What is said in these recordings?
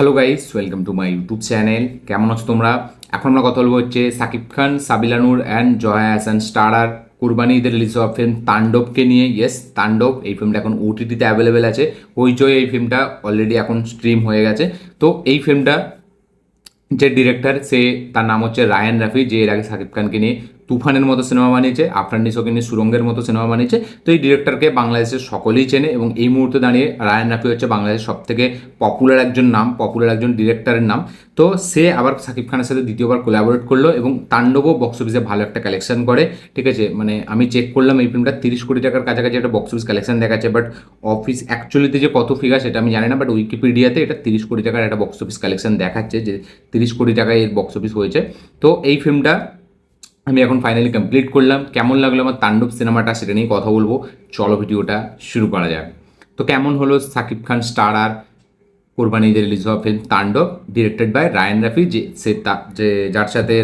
Hello guys, welcome to my YouTube channel. কেমন আছো তোমরা? এখন আমরা কথা বলবো হচ্ছে সাকিব খান, সাবিলা নূর অ্যান্ড জয়া হাসান স্টারার কুরবানি ঈদের রিলিজ হওয়া ফিল্ম তাণ্ডবকে নিয়ে। ইয়েস, তাণ্ডব এই ফিল্মটা এখন ওটিটিতে অ্যাভেলেবেল আছে। হইচই এই ফিল্মটা অলরেডি এখন স্ট্রিম হয়ে গেছে। তো এই ফিল্মটা যে ডিরেক্টর, তার নাম হচ্ছে রায়ান রাফি, যে এর আগে সাকিব খানকে নিয়ে তুফানের মতো সিনেমা বানিয়েছে, আফরান নিশোকে নিয়ে সুরঙ্গের মতো সিনেমা বানিয়েছে। তো এই ডিরেক্টরকে বাংলাদেশের সকলেই চেনে এবং এই মুহূর্তে দাঁড়িয়ে রায়ান রাফি হচ্ছে বাংলাদেশের সব থেকে পপুলার একজন ডিরেক্টরের নাম। তো সে আবার সাকিব খানের সাথে দ্বিতীয়বার কোলাবোরেট করলো এবং তাণ্ডবও বক্স অফিসে ভালো একটা কালেকশন করে। ঠিক আছে, মানে আমি চেক করলাম এই ফিল্মটা 30 কোটি টাকার কাছাকাছি একটা বক্স অফিস কালেকশন দেখাচ্ছে, বাট অফিস অ্যাকচুয়ালিতে যে কত ফিগার সেটা আমি জানি না, বাট উইকিপিডিয়াতে এটা 30 কোটি টাকার একটা বক্স অফিস কালেকশন দেখাচ্ছে যে 30 কোটি টাকায় এর বক্স অফিস হয়েছে। তো এই ফিল্মটা আমি এখন ফাইনালি কমপ্লিট করলাম। কেমন লাগলো আমার তাণ্ডব সিনেমাটা সেটা নিয়ে কথা বলবো। চলো ভিডিওটা শুরু করা যাক। তো কেমন হলো সাকিব খান স্টার আর কোরবানি ঈদে রিলিজ হওয়া ফিল্ম তাণ্ডব, ডিরেক্টেড বাই রায়ান রাফি, যে যার সাথে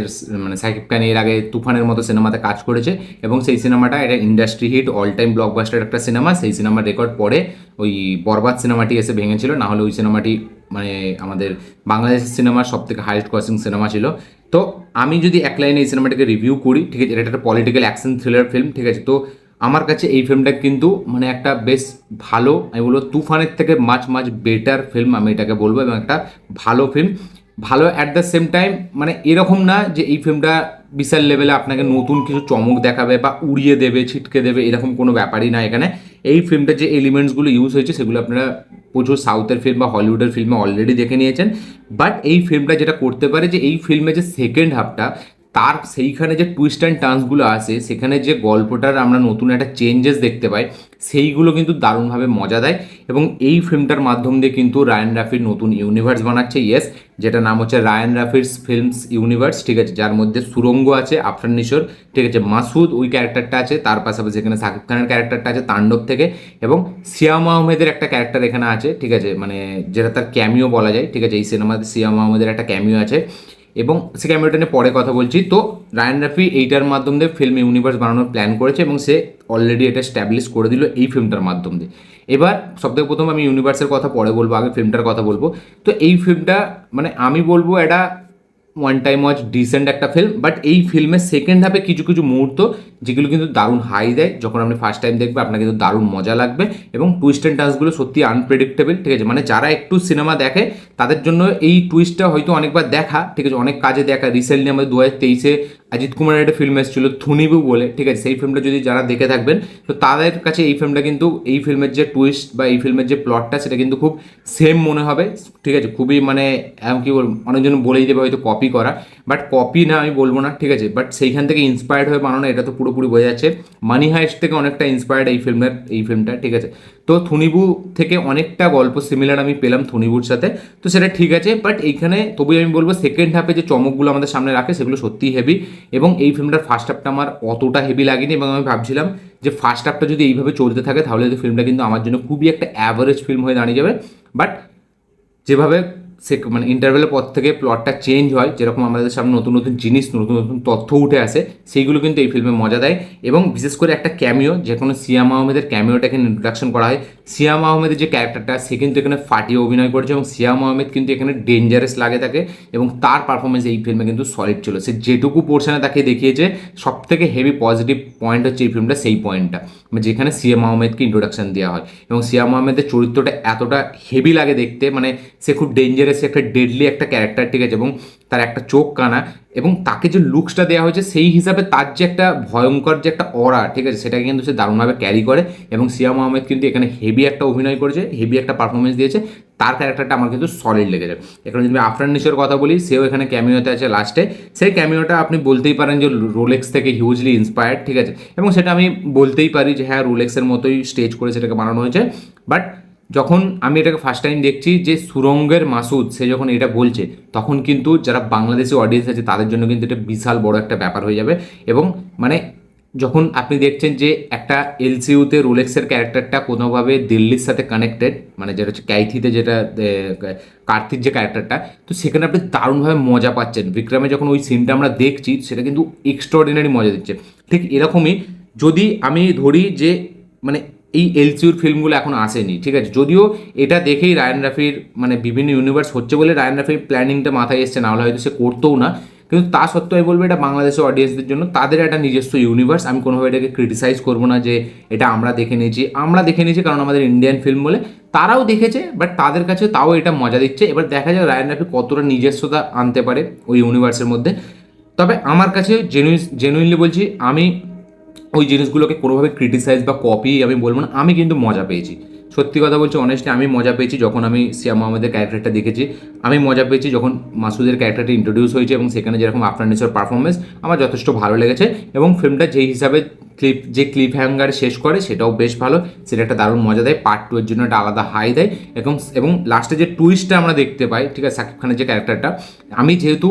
মানে সাকিব খান এর আগে তুফানের মতো সিনেমাতে কাজ করেছে এবং সেই সিনেমাটা এটা industry hit, all time blockbuster একটা সিনেমা। সেই সিনেমার রেকর্ড পরে ওই বরবাদ সিনেমাটি এসে ভেঙেছিল, না হলে ওই সিনেমাটি মানে আমাদের বাংলাদেশের সিনেমার সব থেকে হাইয়েস্ট ক্রসিং সিনেমা ছিল। তো আমি যদি এক লাইনে এই সিনেমাটাকে রিভিউ করি, ঠিক আছে, এটা একটা পলিটিক্যাল অ্যাকশন থ্রিলার ফিল্ম। ঠিক আছে, তো আমার কাছে এই ফিল্মটা কিন্তু মানে একটা বেশ ভালো, আমি বলবো তুফানের থেকে মাচ মাচ বেটার ফিল্ম আমি এটাকে বলবো, এবং একটা ভালো ফিল্ম। ভালো অ্যাট দ্য সেম টাইম, মানে এরকম না যে এই ফিল্মটা বিশাল লেভেলে আপনাকে নতুন কিছু চমক দেখাবে বা উড়িয়ে দেবে, ছিটকে দেবে, এরকম কোনো ব্যাপারই না এখানে। এই ফিল্মটা যে এলিমেন্টসগুলো ইউজ হয়েছে সেগুলো আপনারা প্রচুর সাউথের ফিল্ম বা হলিউডের ফিল্মে অলরেডি দেখে নিয়েছেন। বাট এই ফিল্মটা যেটা করতে পারে যে এই ফিল্মে যে সেকেন্ড হাফটা, তার সেইখানে যে টুইস্ট অ্যান্ড টার্নসগুলো আসে, সেখানে যে গল্পটার আমরা নতুন একটা চেঞ্জেস দেখতে পাই, সেইগুলো কিন্তু দারুণভাবে মজা দেয়। এবং এই ফিল্মটার মাধ্যম দিয়ে কিন্তু রায়ান রাফির নতুন ইউনিভার্স বানাচ্ছে। ইয়েস, যেটা নাম হচ্ছে রায়ান রাফির ফিল্মস ইউনিভার্স। ঠিক আছে, যার মধ্যে সুরঙ্গ আছে, আফরান নিশোর, ঠিক আছে, মাসুদ ওই ক্যারেক্টারটা আছে, তার পাশাপাশি এখানে সাকিব খানের ক্যারেক্টারটা আছে তাণ্ডব থেকে, এবং সিয়াম আহমেদের একটা ক্যারেক্টার এখানে আছে। ঠিক আছে, মানে যেটা তার ক্যামিও বলা যায়। ঠিক আছে, এই সিনেমাতে সিয়াম আহমেদের একটা ক্যামিও আছে এবং সে ক্যামেরাটা নিয়ে পরে কথা বলছি। তো রায়ান রাফি এইটার মাধ্যম দিয়ে ফিল্ম ইউনিভার্স বানানোর প্ল্যান করেছে এবং সে অলরেডি এটা স্ট্যাবলিশ করে দিল এই ফিল্মটার মাধ্যম দিয়ে। এবার সবথেকে প্রথম আমি ইউনিভার্সের কথা পরে বলবো, আগে ফিল্মটার কথা বলবো। তো এই ফিল্মটা মানে আমি বলবো এটা ওয়ান টাইম ওয়াচ ডিসেন্ট একটা ফিল্ম, বাট এই ফিল্মের সেকেন্ড হাফে কিছু কিছু মুহূর্ত যেগুলো কিন্তু দারুণ হাই দেয়, যখন আপনি ফার্স্ট টাইম দেখবে আপনার কিন্তু দারুণ মজা লাগবে এবং টুইস্ট অ্যান্ড টার্নসগুলো সত্যি আনপ্রেডিক্টেবল। ঠিক আছে, মানে যারা একটু সিনেমা দেখে তাদের জন্য এই টুইস্টটা হয়তো অনেকবার দেখা, ঠিক আছে, অনেক কাজে দেখা। রিসেন্টলি আমাদের 2023-এ অজিত কুমারের একটা ফিল্ম এসেছিলো থুনিবু বলে। ঠিক আছে, সেই ফিল্মটা যদি যারা দেখে থাকবেন তো তাদের কাছে এই ফিল্মটা কিন্তু, এই ফিল্মের যে টুইস্ট বা এই ফিল্মের যে প্লটটা সেটা কিন্তু খুব সেম মনে হবে। ঠিক আছে, খুবই মানে কি বলবো, অনেকজন বলেই দেবে হয়তো কপি করা, বাট কপি না আমি বলবো না। ঠিক আছে, বাট সেইখান থেকে ইন্সপায়ার্ড হয়ে বানানো এটা তো পুরোপুরি বোঝা যাচ্ছে। মানি হাইস্ট থেকে অনেকটা ইন্সপায়ার্ড এই ফিল্মটা। ঠিক আছে, তো থুনিবু থেকে অনেকটা গল্প সিমিলার আমি পেলাম থুনিবুর সাথে, তো সেটা ঠিক আছে। বাট এইখানে তবুই আমি বলবো সেকেন্ড হাফে যে চমকগুলো আমাদের সামনে রাখে সেগুলো সত্যিই হেভি, এবং এই ফিল্মটার ফার্স্ট হাফটা আমার অতটা হেভি লাগেনি এবং আমি ভাবছিলাম যে ফার্স্ট হাফটা যদি এইভাবে চলতে থাকে তাহলে ফিল্মটা কিন্তু আমার জন্য খুবই একটা অ্যাভারেজ ফিল্ম হয়ে দাঁড়িয়ে যাবে। বাট যেভাবে সে মানে ইন্টারভেলের পর থেকে প্লটটা চেঞ্জ হয়, যেরকম আমাদের সামনে নতুন নতুন জিনিস, নতুন নতুন তথ্য উঠে আসে, সেইগুলো কিন্তু এই ফিল্মে মজা দেয়। এবং বিশেষ করে একটা ক্যামিও, যে কোনো সিয়াম আহমেদের ক্যামিওটা এখানে ইন্ট্রোডাকশন করা হয়। সিয়াম আহমেদের যে ক্যারেক্টারটা সে কিন্তু এখানে ফাটিয়ে অভিনয় করেছে এবং সিয়াম আহমেদ কিন্তু এখানে ডেঞ্জারাস লাগে তাকে, এবং তার পারফরমেন্স এই ফিল্মে কিন্তু সলিড ছিল। সে যেটুকু পোর্শনে তাকে দেখিয়েছে, সব থেকে হেভি পজিটিভ পয়েন্ট হচ্ছে এই ফিল্মটা সেই পয়েন্টটা, যেখানে সিয়াম আহমেদকে ইন্ট্রোডাকশন দেওয়া হয় এবং সিয়াম আহমেদের চরিত্রটা এতটা হেভি লাগে দেখতে, মানে সে খুব ডেঞ্জারাস একটা ডেডলি একটা ক্যারেক্টার। ঠিক আছে, এবং তার একটা চোখ কানা, এবং তাকে যে লুকসটা দেওয়া হয়েছে সেই হিসাবে তার যে একটা ভয়ঙ্কর যে একটা অরা, ঠিক আছে, সেটাকে কিন্তু সে দারুণভাবে ক্যারি করে। এবং সিয়াম আহমেদ কিন্তু এখানে হেভি একটা অভিনয় করেছে, হেভি একটা পারফরমেন্স দিয়েছে, তার ক্যারেক্টারটা আমার কিন্তু সলিড লেগেছে। এখন যদি আফরান নিশোর কথা বলি, সেও এখানে ক্যামিওতে আছে লাস্টে। সেই ক্যামিওটা আপনি বলতেই পারেন যে রোলেক্স থেকে হিউজলি ইন্সপায়ার্ড। ঠিক আছে, এবং সেটা আমি বলতেই পারি যে হ্যাঁ, রোলেক্সের মতোই স্টেজ করে সেটাকে বানানো হয়েছে। বাট যখন আমি এটাকে ফার্স্ট টাইম দেখছি যে সুরঙ্গের মাসুদ সে যখন এটা বলছে, তখন কিন্তু যারা বাংলাদেশি অডিয়েন্স আছে তাদের জন্য কিন্তু এটা বিশাল বড় একটা ব্যাপার হয়ে যাবে। এবং মানে যখন আপনি দেখছেন যে একটা এলসিইউতে রোলেক্সের ক্যারেক্টারটা কোনোভাবে দিল্লির সাথে কানেক্টেড, মানে যেটা হচ্ছে ক্যাইথিতে যেটা কার্তিক যে ক্যারেক্টারটা, তো সেখানে আপনি দারুণভাবে মজা পাচ্ছেন। বিক্রমে যখন ওই সিনটা আমরা দেখছি সেটা কিন্তু এক্সট্রাঅর্ডিনারি মজা দিচ্ছে। ঠিক এরকমই যদি আমি ধরি যে মানে এই এলসিউর ফিল্মগুলো এখন আসেনি, ঠিক আছে। যদিও এটা দেখেই রায়ান রাফির মানে বিভিন্ন ইউনিভার্স হচ্ছে বলে রায়ান রাফির প্ল্যানিংটা মাথায় এসছে, না হলে হয়তো সে করতেও না। কিন্তু তা সত্ত্বেও আমি বলবো এটা বাংলাদেশের অডিয়েন্সদের জন্য তাদের একটা নিজস্ব ইউনিভার্স। আমি কোনোভাবে এটাকে ক্রিটিসাইজ করবো না যে এটা আমরা দেখে নিয়েছি কারণ আমাদের ইন্ডিয়ান ফিল্ম বলে। তারাও দেখেছে, বাট তাদের কাছে তাও এটা মজা দিচ্ছে। এবার দেখা যাক রায়ান রাফি কতটা নিজস্বতা আনতে পারে ওই ইউনিভার্সের মধ্যে। তবে আমার কাছে জেনুইনলি বলছি, আমি ওই জিনিসগুলোকে কোনোভাবে ক্রিটিসাইজ বা কপি আমি বলবো না, আমি কিন্তু মজা পেয়েছি। সত্যি কথা বলছি, অনেস্টলি আমি মজা পেয়েছি যখন আমি সিয়াম আহমেদের ক্যারেক্টারটা দেখেছি। আমি মজা পেয়েছি যখন মাসুদের ক্যারেক্টারটা ইন্ট্রোডিউস হয়েছে এবং সেখানে যেরকম আফরান নিসোর পারফরমেন্স আমার যথেষ্ট ভালো লেগেছে। এবং ফিল্মটা যেই হিসাবে ক্লিপ হ্যাঙ্গার শেষ করে সেটাও বেশ ভালো, সেটা একটা দারুণ মজা দেয়। পার্ট 2 এর জন্য একটা আলাদা হাই দেয়। এবং লাস্টে যে টুইস্টটা আমরা দেখতে পাই, ঠিক আছে, শাকিব খানের যে ক্যারেক্টারটা, আমি যেহেতু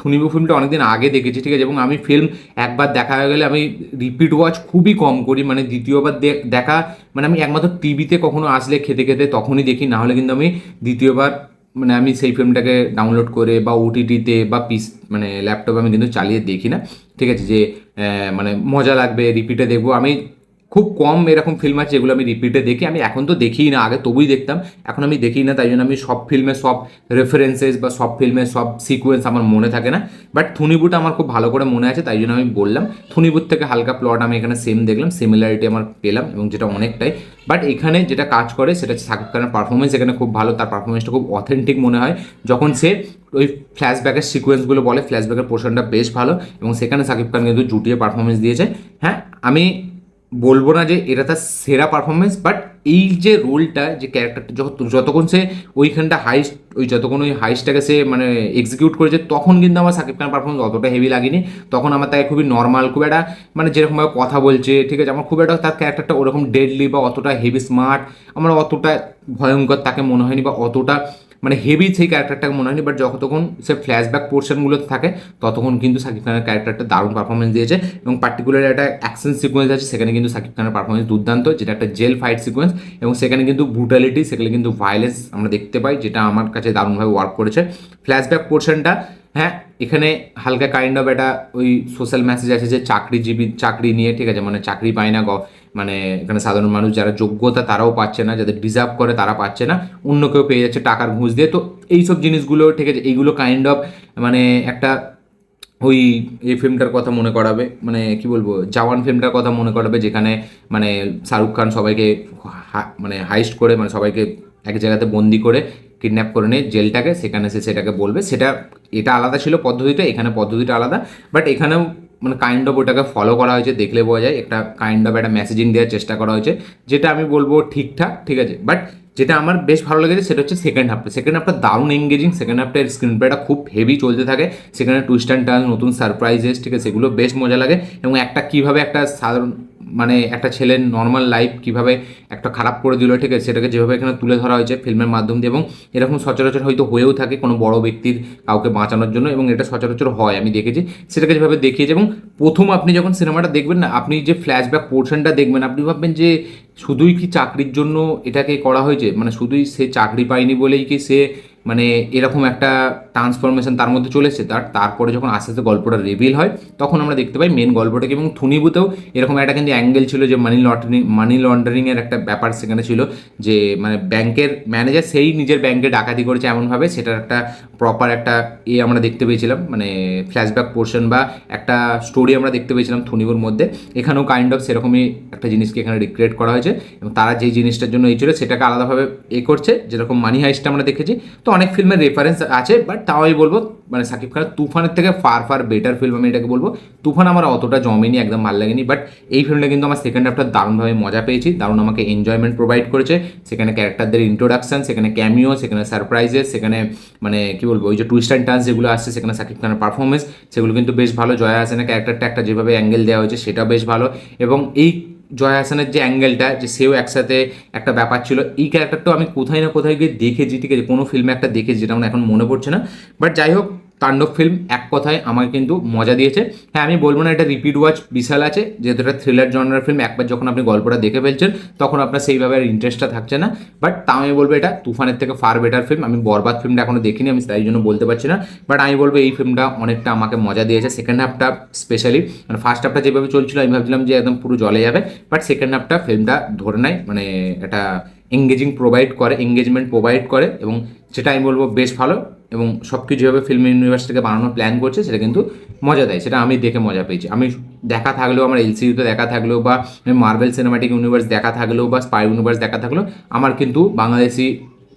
থুনিবু ফিল্মটা অনেকদিন আগে দেখেছি, ঠিক আছে, এবং আমি ফিল্ম একবার দেখা হয়ে গেলে আমি রিপিট ওয়াচ খুবই কম করি, মানে দ্বিতীয়বার দেখা মানে আমি একমাত্র টিভিতে কখনো আসলে খেতে খেতে তখনই দেখি, না হলে কিন্তু আমি দ্বিতীয়বার মানে আমি সেই ফিল্মটাকে ডাউনলোড করে বা ওটিটিতে বা মানে ল্যাপটপে আমি কিন্তু চালিয়ে দেখি না, ঠিক আছে, যে মানে মজা লাগবে রিপিটে দেখবো। আমি খুব কম এরকম ফিল্ম আছে যেগুলো আমি রিপিটে দেখি। আমি এখন তো দেখিই না, আগে তবুই দেখতাম, এখন আমি দেখি না। তাই জন্য আমি সব ফিল্মে সব রেফারেন্সেস বা সব ফিল্মে সব সিকোয়েন্স আমার মনে থাকে না। বাট থুনিবুটা আমার খুব ভালো করে মনে আছে, তাই জন্য আমি বললাম। থুনিবুর থেকে হালকা প্লট আমি এখানে সেম দেখলাম, সিমিলারিটি আমার পেলাম, এবং যেটা অনেকটাই। বাট এখানে যেটা কাজ করে সেটা হচ্ছে শাকিব খানের পারফরমেন্স এখানে খুব ভালো। তার পারফরমেন্সটা খুব অথেন্টিক মনে হয় যখন সে ওই ফ্ল্যাশব্যাকের সিকোয়েন্সগুলো বলে। ফ্ল্যাশব্যাকের পোর্শনটা বেশ ভালো এবং সেখানে শাকিব খান কিন্তু জুটিয়ে পারফরমেন্স দিয়েছে। হ্যাঁ, আমি বলবো না যে এটা তার সেরা পারফরমেন্স, বাট এই যে রোলটা, যে ক্যারেক্টারটা যতক্ষণ সে ওইখানটা যতক্ষণ ওই হাইস্টটাকে সে মানে এক্সিকিউট করেছে, তখন কিন্তু আমার শাকিব খান পারফরমেন্স অতটা হেভি লাগেনি। তখন আমার তাকে খুবই নর্মাল, খুব একটা মানে যেরকমভাবে কথা বলছে, ঠিক আছে, আমার খুব একটা তার ক্যারেক্টারটা ওরকম ডেডলি বা অতটা হেভি স্মার্ট আমার অতটা ভয়ঙ্কর তাকে মনে হয়নি, বা অতটা মানে হেভি সেই ক্যারেক্টারটাকে মনে হয়নি। বাট যতক্ষণ সে ফ্ল্যাশব্যাক পোর্শনগুলোতে থাকে ততক্ষণ কিন্তু শাকিব খানের ক্যারেক্টারটা দারুণ পারফরমেন্স দিয়েছে। এবং পার্টিকুলার একটা অ্যাকশন সিকোয়েন্স আছে, সেখানে কিন্তু শাকিব খানের পারফরমেন্স দুর্দান্ত, যেটা একটা জেল ফাইট সিকোয়েন্স। এবং সেখানে কিন্তু ব্রুটালিটি, সেখানে কিন্তু ভায়োলেন্স আমরা দেখতে পাই, যেটা আমার কাছে দারুণভাবে ওয়ার্ক করেছে। ফ্ল্যাশব্যাক পোর্শনটা, হ্যাঁ, এখানে হালকা কাইন্ড অফ একটা ওই সোশ্যাল মেসেজ আছে যে চাকরি নিয়ে, ঠিক আছে, মানে চাকরি পায় না, মানে এখানে সাধারণ মানুষ যারা যোগ্যতা তারাও পাচ্ছে না, যাদের ডিজার্ভ করে তারা পাচ্ছে না, অন্য কেউ পেয়ে যাচ্ছে টাকার ঘুষ দিয়ে। তো এইসব জিনিসগুলো, ঠিক আছে, এইগুলো কাইন্ড অফ মানে একটা ওই এই ফিল্মটার কথা মনে করাবে, মানে কি বলবো, জওয়ান ফিল্মটার কথা মনে করাবে, যেখানে মানে শাহরুখ খান সবাইকে মানে হাইস্ট করে, মানে সবাইকে এক জায়গাতে বন্দি করে কিডন্যাপ করে নিয়ে জেলটাকে, সেখানে সে সেটাকে বলবে। এটা আলাদা ছিল পদ্ধতিটা, এখানে পদ্ধতিটা আলাদা। বাট এখানেও মানে কাইন্ড অফ ওটাকে ফলো করা হয়েছে, দেখলে বোঝা যায় একটা কাইন্ড অফ একটা মেসেজিং দেওয়ার চেষ্টা করা হয়েছে, যেটা আমি বলবো ঠিকঠাক, ঠিক আছে। বাট যেটা আমার বেশ ভালো লেগেছে সেটা হচ্ছে সেকেন্ড হাফটা দারুণ এঙ্গেজিং। সেকেন্ড হাফটার স্ক্রিন প্লেটা খুব হেভি চলতে থাকে, সেখানে টুইস্ট অ্যান্ড টার্ন, নতুন সারপ্রাইজেস, ঠিক আছে, সেগুলো বেশ মজা লাগে। এবং কীভাবে একটা সাধারণ মানে একটা ছেলের নর্মাল লাইফ কীভাবে একটা খারাপ করে দিল, ঠিক আছে, সেটাকে যেভাবে এখানে তুলে ধরা হয়েছে ফিল্মের মাধ্যম দিয়ে। এবং এরকম সচরাচর হয়তো হয়েও থাকে কোনো বড় ব্যক্তির কাউকে বাঁচানোর জন্য, এবং এটা সচরাচর হয়, আমি দেখেছি, সেটাকে যেভাবে দেখিয়েছে। এবং প্রথম আপনি যখন সিনেমাটা দেখবেন না, আপনি যে ফ্ল্যাশব্যাক পোর্শনটা দেখবেন, আপনি ভাববেন যে শুধুই কি চাকরির জন্য এটাকে করা হয়েছে, মানে শুধুই সে চাকরি পায়নি বলেই কি সে মানে এরকম একটা ট্রান্সফরমেশন তার মধ্যে চলে এসেছে। তারপরে যখন আস্তে আস্তে গল্পটা রিভিল হয়, তখন আমরা দেখতে পাই মেন গল্পটাকে। এবং থুনিবুতেও এরকম একটা কিন্তু অ্যাঙ্গেল ছিল যে মানি লন্ডারিংয়ের একটা ব্যাপার সেখানে ছিল, যে মানে ব্যাংকের ম্যানেজার সেই নিজের ব্যাংকে ডাকাতি করেছে এমনভাবে, সেটার একটা প্রপার একটা আমরা দেখতে পেয়েছিলাম, মানে ফ্ল্যাশব্যাক পোর্শন বা একটা স্টোরি আমরা দেখতে পেয়েছিলাম থুনিবুর মধ্যে। এখানেও কাইন্ড অফ সেরকমই একটা জিনিসকে এখানে রিক্রিয়েট করা হয়েছে, এবং তারা যেই জিনিসটার জন্য এই ছিল সেটাকে আলাদাভাবে করছে, যেরকম মানি হাইস্টটা আমরা দেখেছি। তো অনেক ফিল্মের রেফারেন্স আছে, বাট তাও আমি বলবো মানে শাকিব খানের তুফানের থেকে ফার বেটার ফিল্ম আমি এটাকে বলবো। তুফান আমার অতটা জমেনি, একদম ভালো লাগেনি, বাট এই ফিল্মটা কিন্তু আমার সেকেন্ড হাফটা দারুণভাবে মজা পেয়েছি, দারুণ আমাকে এনজয়মেন্ট প্রোভাইড করেছে। সেখানে ক্যারেক্টারদের ইন্ট্রোডাকশন, সেখানে ক্যামিও, সেখানে সারপ্রাইজেস, সেখানে মানে কি বলবো ওই যে টুইস্ট অ্যান্ড টার্নস যেগুলো আসছে, সেখানে শাকিব খানের পারফরমেন্স সেগুলো কিন্তু বেশ ভালো। জয়া হাসানের ক্যারেক্টারটা একটা যেভাবে অ্যাঙ্গেল দেওয়া হয়েছে সেটা বেশ ভালো। এবং এই জয়া হাসানের যে অ্যাঙ্গেলটা, যে সেও একসাথে একটা ব্যাপার ছিল, এই ক্যারেক্টারটাও আমি কোথায় না কোথায় গিয়ে দেখেছি, ঠিক আছে, কোনো ফিল্মে একটা দেখেছি, যেটা আমার এখন মনে পড়ছে না। বাট যাই হোক, তাণ্ডব ফিল্ম এক কথায় আমাকে কিন্তু মজা দিয়েছে। হ্যাঁ, আমি বলবো না এটা রিপিট ওয়াচ বিশাল আছে, যেহেতু এটা থ্রিলার জনার ফিল্ম, একবার যখন আপনি গল্পটা দেখে ফেলছেন তখন আপনার সেইভাবে আর ইন্টারেস্টটা থাকছে না। বাট তাও আমি বলবো এটা তুফানের থেকে ফার বেটার ফিল্ম। আমি বরবাদ ফিল্মটা এখনো দেখিনি, আমি তাই জন্য বলতে পারছি না। বাট আমি বলবো এই ফিল্মটা অনেকটা আমাকে মজা দিয়েছে। সেকেন্ড হাফটা স্পেশালি, মানে ফার্স্ট হাফটা যেভাবে চলছিল আমি ভাবছিলাম যে একদম পুরো জলে যাবে, বাট সেকেন্ড হাফটা ফিল্মটা ধরে নেয়, মানে এটা এঙ্গেজমেন্ট প্রোভাইড করে, এবং সেটা আমি বলবো বেশ ভালো। এবং সব কিছু যেভাবে ফিল্ম ইউনিভার্স থেকে বানানোর প্ল্যান করছে সেটা কিন্তু মজা দেয়, সেটা আমি দেখে মজা পেয়েছি। আমি দেখা থাকলেও, আমার এলসিইউতে দেখা থাকলেও, বা মার্বেল সিনেমাটিক ইউনিভার্স দেখা থাকলেও, বা স্পাই ইউনিভার্স দেখা থাকলেও, আমার কিন্তু বাংলাদেশি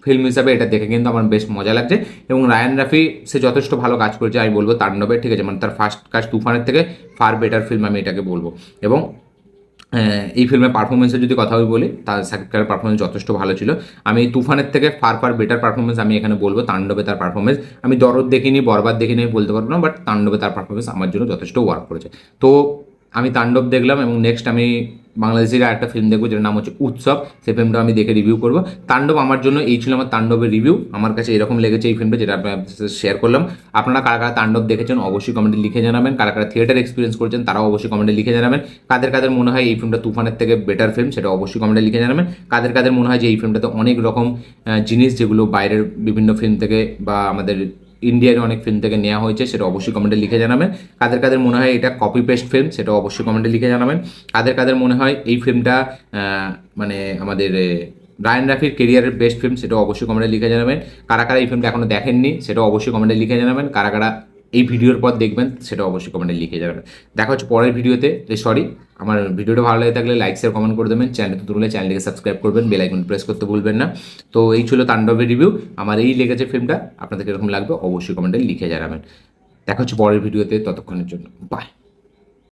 ফিল্ম হিসাবে এটা দেখে কিন্তু আমার বেশ মজা লাগছে। এবং রায়ান রাফি সে যথেষ্ট ভালো কাজ করেছে আমি বলবো তাণ্ডবে, ঠিক আছে, মানে তার ফার্স্ট কাজ তুফানের থেকে ফার বেটার ফিল্ম আমি এটাকে বলবো। এবং এই ফিল্মের পারফরমেন্সের যদি কথা বলি, তার শাকিব খানের পারফরমেন্স যথেষ্ট ভালো ছিল। আমি তুফানের থেকে ফার ফার বেটার পারফরমেন্স আমি এখানে বলবো তাণ্ডবে তার পারফরমেন্স। আমি দরদ দেখিনি, বরবাদ দেখিনি আমি বলতে পারবো না, বাট তাণ্ডবে তার পারফরমেন্স আমার জন্য যথেষ্ট ওয়ার্ক করেছে। তো আমি তাণ্ডব দেখলাম, এবং নেক্সট আমি বাংলাদেশের আরেকটা ফিল্ম দেখবো যেটার নাম হচ্ছে উৎসব, সেই ফিল্মটা আমি দেখে রিভিউ করবো। তাণ্ডব আমার জন্য এই ছিল আমার তাণ্ডবের রিভিউ। আমার কাছে এরকম লেগেছে এই ফিল্মটা, যেটা আপনার শেয়ার করলাম। আপনারা কারা কারা তাণ্ডব দেখেছেন অবশ্যই কমেন্টে লিখে জানাবেন, কারা কারা থিয়েটার এক্সপিরিয়েন্স করেছেন তারাও অবশ্যই কমেন্টে লিখে জানাবেন, কাদের কাদের মনে হয় এই ফিল্মটা তুফানের থেকে বেটার ফিল্ম সেটা অবশ্যই কমেন্টে লিখে জানাবেন, কাদের কাদের মনে হয় যে এই ফিল্মটাতে অনেক রকম জিনিস যেগুলো বাইরের বিভিন্ন ফিল্ম থেকে বা আমাদের ইন্ডিয়ার অনেক ফিল্ম থেকে নেওয়া হয়েছে সেটা অবশ্যই কমেন্টে লিখে জানাবেন, কাদের কাদের মনে হয় এটা কপি পেস্ট ফিল্ম সেটা অবশ্যই কমেন্টে লিখে জানাবেন, কাদের কাদের মনে হয় এই ফিল্মটা মানে আমাদের রায়ান রাফির কেরিয়ারের বেস্ট ফিল্ম সেটাও অবশ্যই কমেন্টে লিখে জানাবেন, কারা কারা এই ফিল্মটা এখনো দেখেননি সেটাও অবশ্যই কমেন্টে লিখে জানাবেন, কারা কারা এই ভিডিওর পর দেখবেন সেটা অবশ্যই কমেন্টে লিখে জানাবেন। দেখা হচ্ছে পরের ভিডিওতে। সরি, আমার ভিডিওটা ভালো লাগে থাকলে লাইক শেয়ার কমেন্ট করে দেবেন, চ্যানেল নতুন হলে চ্যানেলটিকে সাবস্ক্রাইব করবেন, বেল আইকন প্রেস করতে ভুলবেন না। তো এই ছিল তাণ্ডবের রিভিউ। আমার এই লেগেছে ফিল্মটা, আপনাদের কীরকম লাগবে অবশ্যই কমেন্টে লিখে জানাবেন। দেখা হচ্ছে পরের ভিডিওতে, ততক্ষণের জন্য বাই।